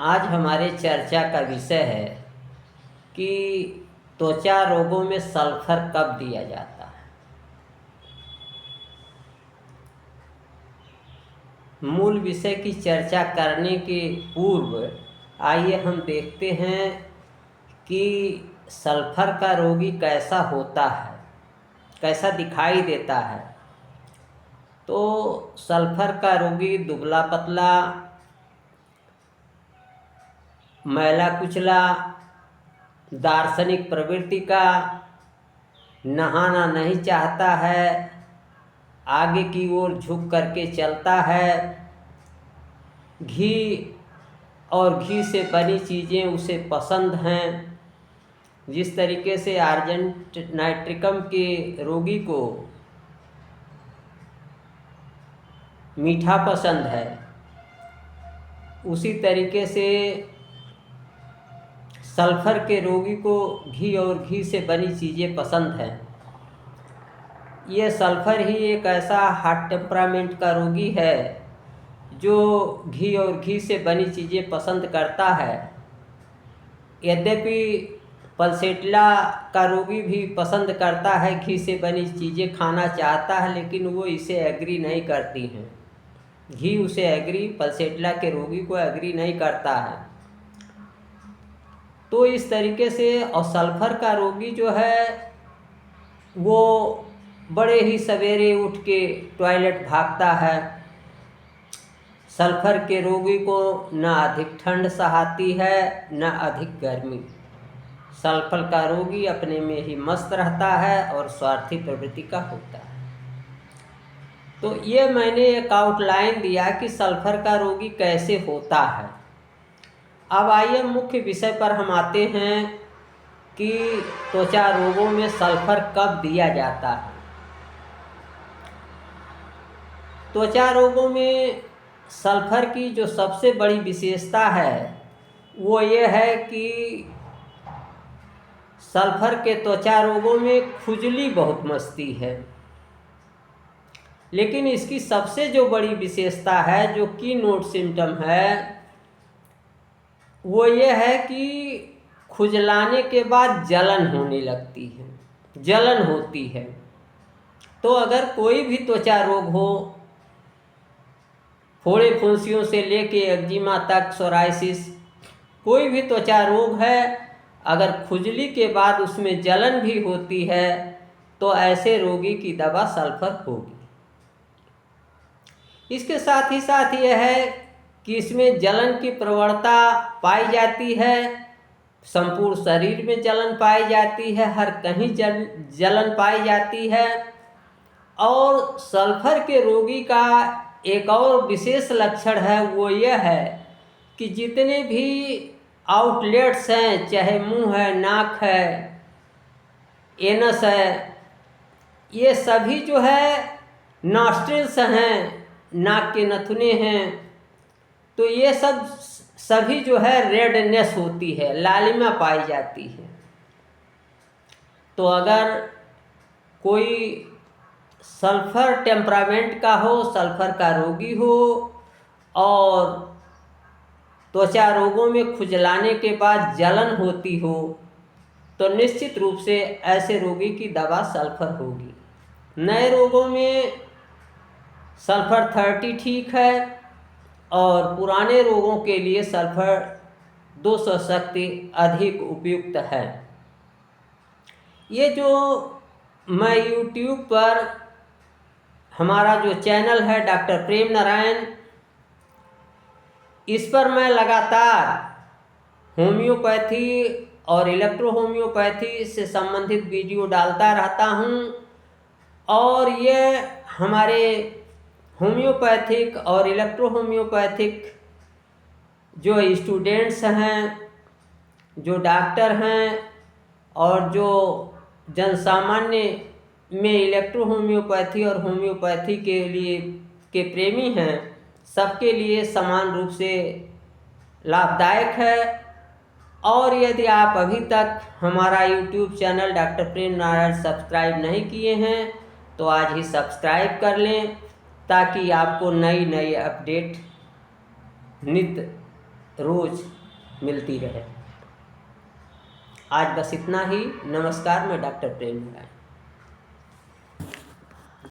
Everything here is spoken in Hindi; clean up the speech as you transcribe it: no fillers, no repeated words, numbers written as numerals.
आज हमारे चर्चा का विषय है कि त्वचा रोगों में सल्फर कब दिया जाता है। मूल विषय की चर्चा करने के पूर्व आइए हम देखते हैं कि सल्फर का रोगी कैसा होता है, कैसा दिखाई देता है। तो सल्फर का रोगी दुबला पतला, मैला कुचला, दार्शनिक प्रवृत्ति का, नहाना नहीं चाहता है, आगे की ओर झुक करके चलता है, घी और घी से बनी चीज़ें उसे पसंद हैं। जिस तरीके से आर्जेंट नाइट्रिकम के रोगी को मीठा पसंद है, उसी तरीके से सल्फर के रोगी को घी और घी से बनी चीज़ें पसंद हैं। ये सल्फर ही एक ऐसा हार्ट टेम्परामेंट का रोगी है जो घी और घी से बनी चीज़ें पसंद करता है। यद्यपि पल्सेटिला का रोगी भी पसंद करता है, घी से बनी चीज़ें खाना चाहता है, लेकिन वो इसे एग्री नहीं करती हैं। घी उसे एग्री, पल्सेटिला के रोगी को एग्री नहीं करता है। तो इस तरीके से और सल्फर का रोगी जो है वो बड़े ही सवेरे उठ के टॉयलेट भागता है। सल्फर के रोगी को न अधिक ठंड सहाती है न अधिक गर्मी। सल्फर का रोगी अपने में ही मस्त रहता है और स्वार्थी प्रवृत्ति का होता है। तो ये मैंने एक आउटलाइन दिया कि सल्फर का रोगी कैसे होता है। अब आइए मुख्य विषय पर हम आते हैं कि त्वचा रोगों में सल्फर कब दिया जाता है। त्वचा रोगों में सल्फर की जो सबसे बड़ी विशेषता है वो ये है कि सल्फर के त्वचा रोगों में खुजली बहुत मचती है, लेकिन इसकी सबसे जो बड़ी विशेषता है, जो की नोट सिम्टम है, वो ये है कि खुजलाने के बाद जलन होने लगती है, जलन होती है। तो अगर कोई भी त्वचा रोग हो, फोड़े फुंसियों से लेके एक्जिमा तक, सोराइसिस, कोई भी त्वचा रोग है, अगर खुजली के बाद उसमें जलन भी होती है तो ऐसे रोगी की दवा सल्फर होगी। इसके साथ ही साथ यह है कि इसमें जलन की प्रवणता पाई जाती है, संपूर्ण शरीर में जलन पाई जाती है, हर कहीं जलन पाई जाती है। और सल्फर के रोगी का एक और विशेष लक्षण है, वो यह है कि जितने भी आउटलेट्स हैं, चाहे मुंह है, नाक है, एनस है, ये सभी जो है नॉस्ट्रिल्स हैं, नाक के नथुने हैं, तो ये सब सभी जो है रेडनेस होती है, लालिमा पाई जाती है। तो अगर कोई सल्फर टेम्परामेंट का हो, सल्फर का रोगी हो और त्वचा रोगों में खुजलाने के बाद जलन होती हो, तो निश्चित रूप से ऐसे रोगी की दवा सल्फर होगी। नए रोगों में सल्फर 30 ठीक है और पुराने रोगों के लिए सल्फर 200 शक्ति अधिक उपयुक्त है। ये जो मैं YouTube पर हमारा जो चैनल है डॉक्टर प्रेम नारायण, इस पर मैं लगातार होम्योपैथी और इलेक्ट्रो होम्योपैथी से संबंधित वीडियो डालता रहता हूँ। और ये हमारे होम्योपैथिक और इलेक्ट्रो होम्योपैथिक जो स्टूडेंट्स हैं, जो डॉक्टर हैं और जो जनसामान्य में इलेक्ट्रो होम्योपैथी और होम्योपैथी के लिए के प्रेमी हैं, सबके लिए समान रूप से लाभदायक है। और यदि आप अभी तक हमारा YouTube चैनल डॉक्टर प्रेम नारायण सब्सक्राइब नहीं किए हैं तो आज ही सब्सक्राइब कर लें, ताकि आपको नई नई अपडेट नित्य रोज मिलती रहे। आज बस इतना ही। नमस्कार, मैं डॉक्टर प्रेम नारायण।